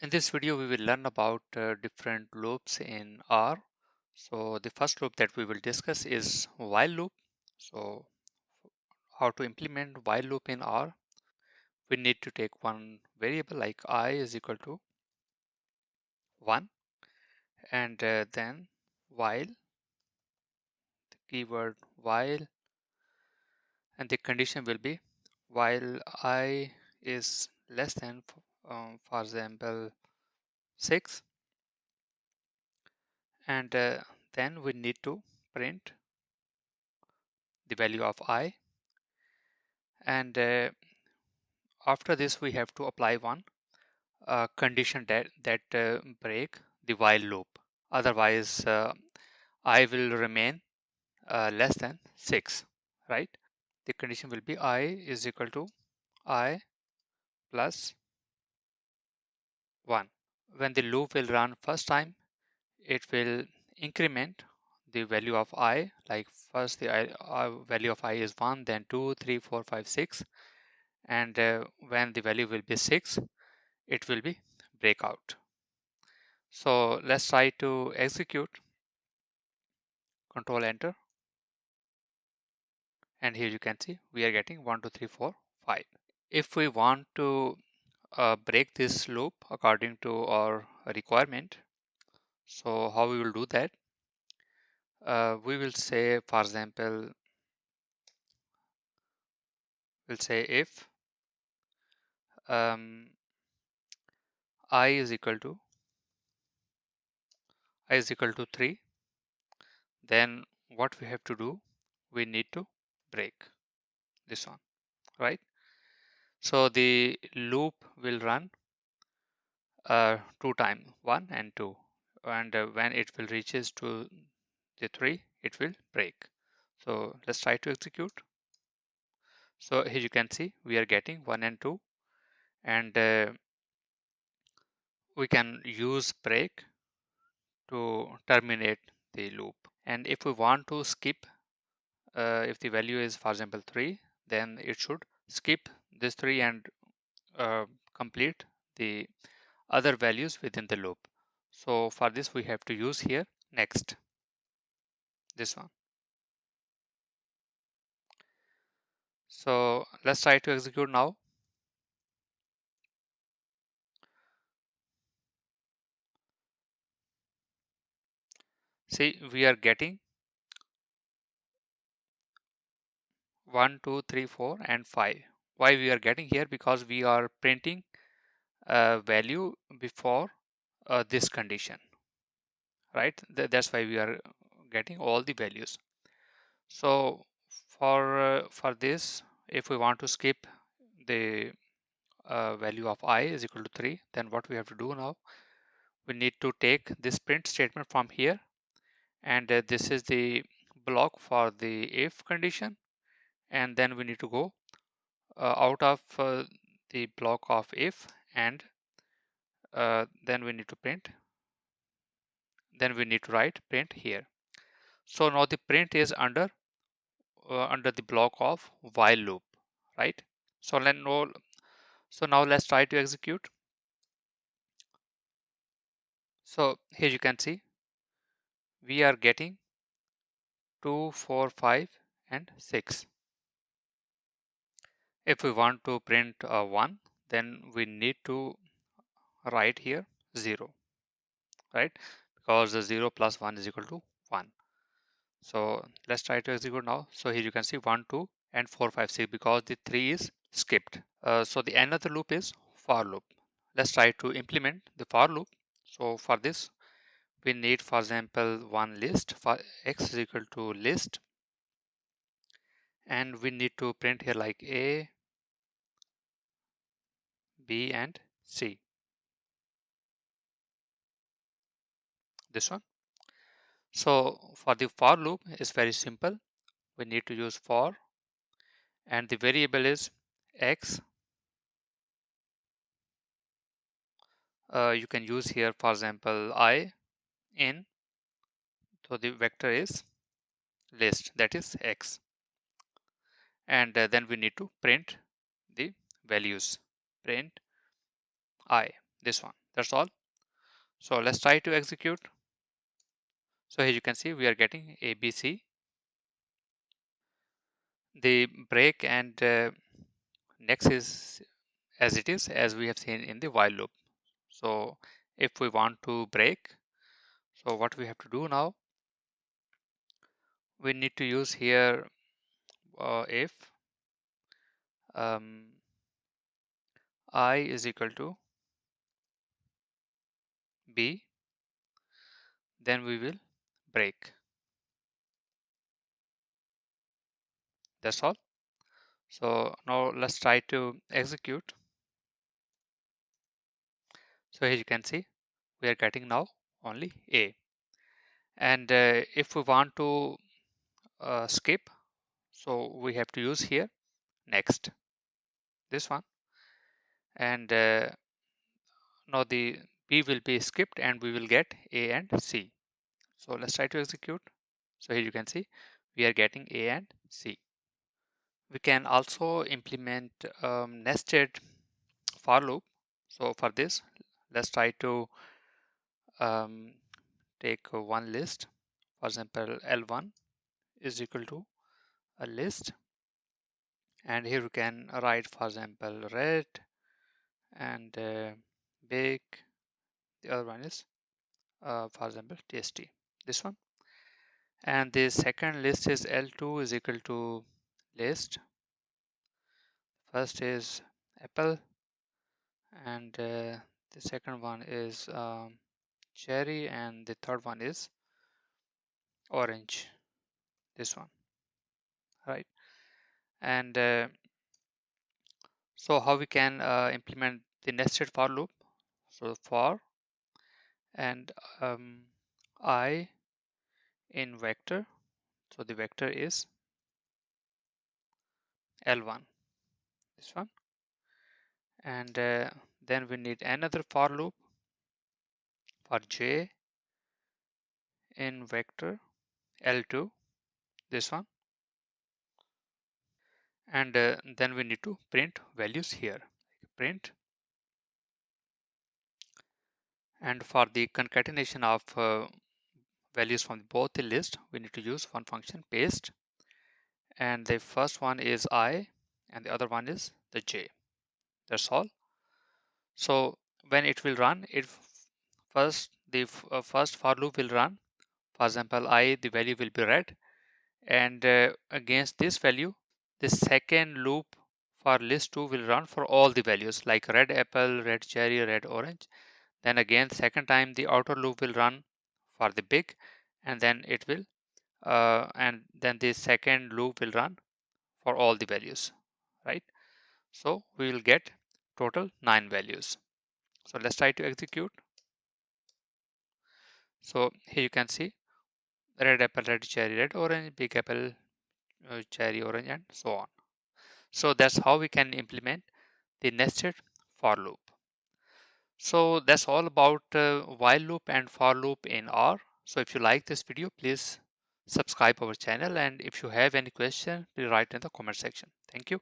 In this video, we will learn about different loops in R. So the first loop that we will discuss is while loop. So how to implement while loop in R? We need to take one variable like I is equal to 1 and then while, the keyword while, and the condition will be while I is less than, for example, 6, and then we need to print the value of I, and after this we have to apply one condition that break the while loop. Otherwise I will remain less than 6, right? The condition will be I is equal to I plus 1. When the loop will run first time, it will increment the value of I, like first the value of I is 1, then 2, 3, 4, 5, 6, and when the value will be 6, it will be breakout. So let's try to execute. Control enter, and here you can see we are getting 1 2 3 4 5. If we want to break this loop according to our requirement, so how we will do that? We will say, for example, we'll say if um, I is equal to 3, then what we have to do, we need to break this one, right? So the loop will run 2 times, 1 and 2, and when it will reaches to the 3, it will break. So let's try to execute. So here you can see we are getting 1 and 2, and we can use break to terminate the loop. And if we want to skip, if the value is, for example, 3, then it should skip this 3 and complete the other values within the loop. So for this we have to use here next, this one. So let's try to execute now. See, we are getting 1 2 3 4 and 5. Why we are getting here? Because we are printing a value before this condition, right? That's why we are getting all the values. So for this, if we want to skip the value of I is equal to 3, then what we have to do now, we need to take this print statement from here, and this is the block for the if condition, and then we need to go out of the block of if, and then we need to print, then we need to write print here. So now the print is under the block of while loop, right? So now let's try to execute. So here you can see we are getting 2 4 5 and 6. If we want to print 1, then we need to write here 0, right? Because the 0 plus 1 is equal to 1. So let's try to execute now. So here you can see 1 2 and 4 5 6, because the 3 is skipped. So the end of the loop is for loop. Let's try to implement the for loop. So for this we need, for example, one list. For x is equal to list, and we need to print here like a, b and c, this one. So for the for loop is very simple. We need to use for, and the variable is x. You can use here, for example, I in, so the vector is list, that is x, and then we need to print the values, print I, this one, That's all. So let's try to execute. So here you can see we are getting A, B, C. The break and next is as it is, as we have seen in the while loop. So if we want to break, so what we have to do now, we need to use here if I is equal to B, then we will break. That's all. So now let's try to execute. So here you can see we are getting now only A. And if we want to skip, so we have to use here next, this one. And now the B will be skipped and we will get A and C. So let's try to execute. So here you can see we are getting A and C. We can also implement nested for loop. So for this, let's try to um, take one list. For example, L1 is equal to a list, and here we can write, for example, red and big. The other one is, for example, tasty. This one. And the second list is L2 is equal to list. First is apple, and the second one is cherry, and the third one is orange. This one, right? And so how we can implement the nested for loop? So for and I in vector. So the vector is L1, this one. And then we need another for loop for j in vector L2, this one. And then we need to print values here. Print. And for the concatenation of values from both the list, we need to use one function paste. And the first one is I, and the other one is the j. That's all. So when it will run, it first the first for loop will run. For example, I, the value will be red, and against this value, the second loop for list 2 will run for all the values like red apple, red cherry, red orange. Then again, second time the outer loop will run for the big, and then it will and then the second loop will run for all the values, right? So we will get total 9 values. So let's try to execute. So here you can see red apple, red cherry, red orange, big apple, cherry, orange, and so on. So that's how we can implement the nested for loop. So that's all about while loop and for loop in R. So if you like this video, please subscribe our channel, and if you have any question, please write in the comment section. Thank you.